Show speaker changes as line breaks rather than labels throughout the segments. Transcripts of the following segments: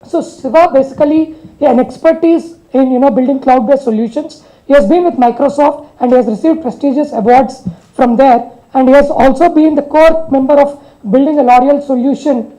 So Siva basically an expertise in building cloud-based solutions. He has been with Microsoft and he has received prestigious awards from there. And he has also been the core member of building a L'Oreal solution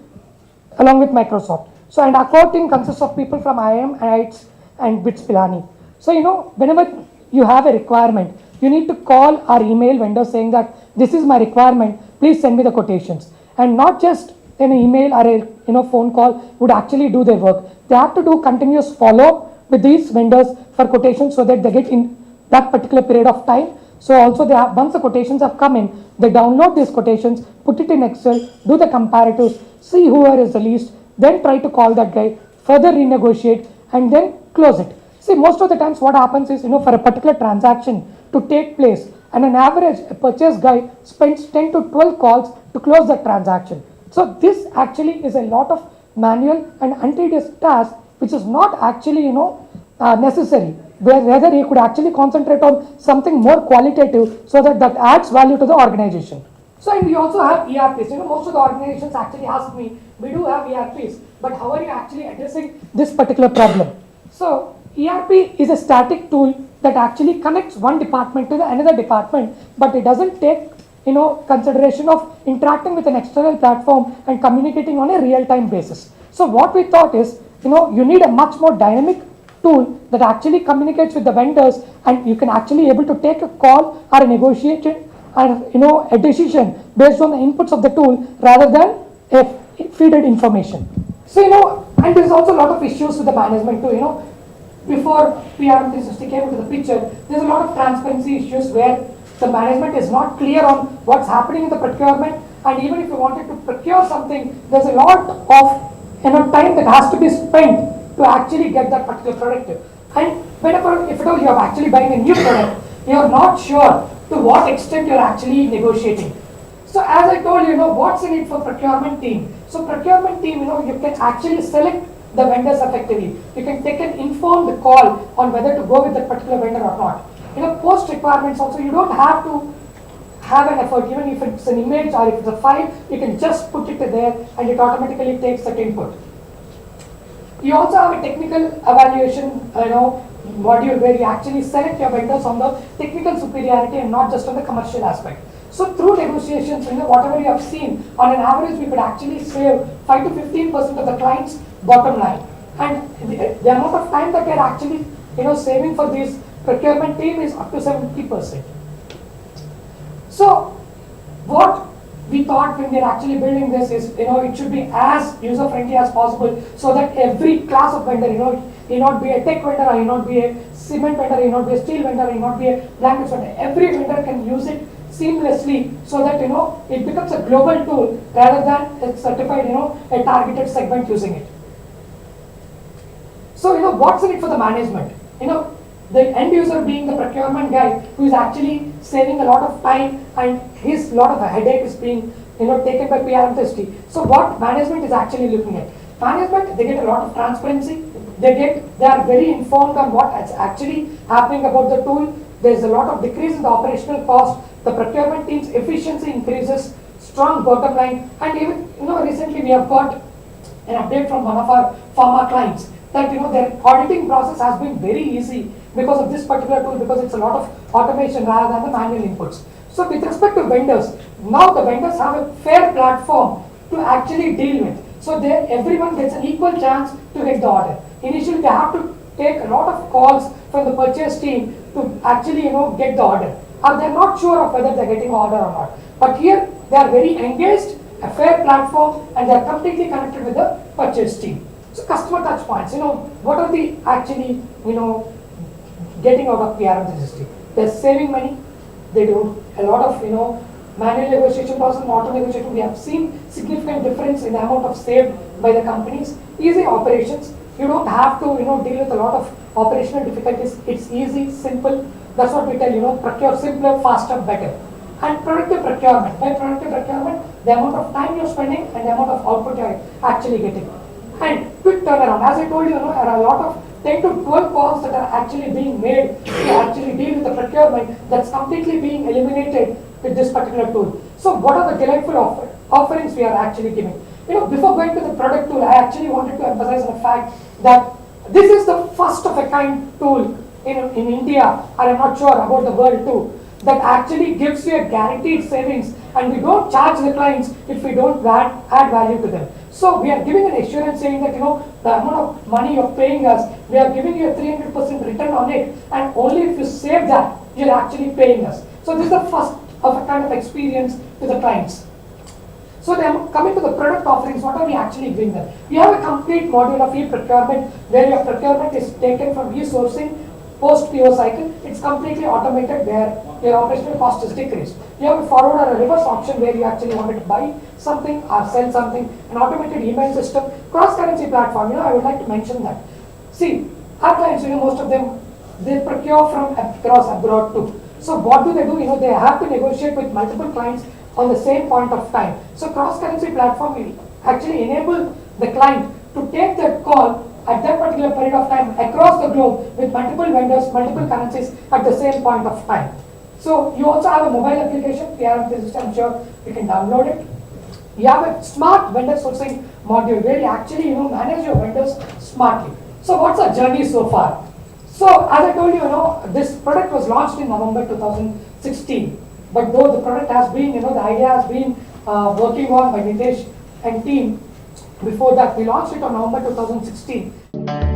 along with Microsoft. So, and our core team consists of people from IIM, IITs, and BITS Pilani. So, whenever you have a requirement, you need to call or email vendor saying that this is my requirement, please send me the quotations. And not just an email or a phone call would actually do their work. They have to do continuous follow with these vendors for quotations so that they get in that particular period of time. So also they have, once the quotations have come in, they download these quotations, put it in Excel, do the comparatives, see whoever is the least, then try to call that guy, further renegotiate, and then close it. See, most of the times what happens is, for a particular transaction to take place, and an average purchase guy spends 10 to 12 calls to close that transaction. So this actually is a lot of manual and untedious task, which is not actually, necessary. Whether he could actually concentrate on something more qualitative so that adds value to the organization. So, and we also have ERPs. Most of the organizations actually ask me, we do have ERPs, but how are you actually addressing this particular problem? So, ERP is a static tool that actually connects one department to the another department, but it doesn't take consideration of interacting with an external platform and communicating on a real-time basis. So, what we thought is, you need a much more dynamic tool that actually communicates with the vendors, and you can actually able to take a call or a negotiation or a decision based on the inputs of the tool rather than a feeded information. So and there's also a lot of issues with the management too. Before PRM 360 came into the picture, there's a lot of transparency issues where the management is not clear on what's happening in the procurement, and even if you wanted to procure something, there's a lot of time that has to be spent to actually get that particular product. And whenever, if at all you are actually buying a new product, you are not sure to what extent you are actually negotiating. So as I told you, what's in it for procurement team. So procurement team, you can actually select the vendors effectively. You can take an informed call on whether to go with that particular vendor or not. Post requirements also, you don't have to have an effort. Even if it's an image or if it's a file, you can just put it there and it automatically takes that input. You also have a technical evaluation, module where you actually select your vendors on the technical superiority and not just on the commercial aspect. So through negotiations, whatever you have seen, on an average, we could actually save 5 to 15% of the client's bottom line. And the amount of time that we are actually, saving for this procurement team is up to 70%. So what we thought when we are actually building this is, it should be as user-friendly as possible so that every class of vendor, he not be a tech vendor, or he not be a cement vendor, he not be a steel vendor, he not be a blankets vendor. Every vendor can use it seamlessly so that, it becomes a global tool rather than a certified, a targeted segment using it. So, what's in it for the management? The end user being the procurement guy who is actually saving a lot of time, and his lot of a headache is being taken by PRM 360. So what management is actually looking at? Management, they get a lot of transparency. They are very informed on what is actually happening about the tool. There's a lot of decrease in the operational cost. The procurement team's efficiency increases, strong bottom line, and even recently we have got an update from one of our pharma clients that their auditing process has been very easy because of this particular tool, because it's a lot of automation rather than the manual inputs. So with respect to vendors, now the vendors have a fair platform to actually deal with. So everyone gets an equal chance to get the order. Initially they have to take a lot of calls from the purchase team to actually get the order. Or they're not sure of whether they're getting order or not. But here they are very engaged, a fair platform, and they're completely connected with the purchase team. So customer touch points, what are the actually, getting out of PRM 360? They're saving money. They do a lot of, manual negotiation process and auto negotiation. We have seen significant difference in the amount of saved by the companies. Easy operations. You don't have to, deal with a lot of operational difficulties. It's easy, simple. That's what we tell, procure simpler, faster, better. And productive procurement. By productive procurement, the amount of time you're spending and the amount of output you're actually getting. And quick turnaround. As I told you, there are a lot of 10 to 12 calls that are actually being made to actually deal with the procurement that's completely being eliminated with this particular tool. So what are the delightful offerings we are actually giving? Before going to the product tool, I actually wanted to emphasize on the fact that this is the first of a kind tool in India, and I'm not sure about the world too, that actually gives you a guaranteed savings, and we don't charge the clients if we don't add value to them. So we are giving an assurance saying that, the amount of money you're paying us, we are giving you a 300% return on it, and only if you save that, you're actually paying us. So this is the first of a kind of experience to the clients. So then coming to the product offerings, what are we actually doing there? We have a complete module of e-procurement where your procurement is taken from e-sourcing, post-PO cycle. It's completely automated where your operational cost is decreased. You have a forward or a reverse option where you actually wanted to buy something or sell something, an automated email system, cross-currency platform. I would like to mention that. See, our clients, most of them, they procure from across abroad too. So what do? They have to negotiate with multiple clients on the same point of time. So cross-currency platform will actually enable the client to take that call at that particular period of time across the globe with multiple vendors, multiple currencies at the same point of time. So you also have a mobile application, PRM system, I'm sure you can download it. You have a smart vendor sourcing module where you actually manage your vendors smartly. So what's our journey so far? So as I told you, this product was launched in November 2016. But though the product has been, the idea has been working on by Nitesh and team, before that we launched it on November 2016.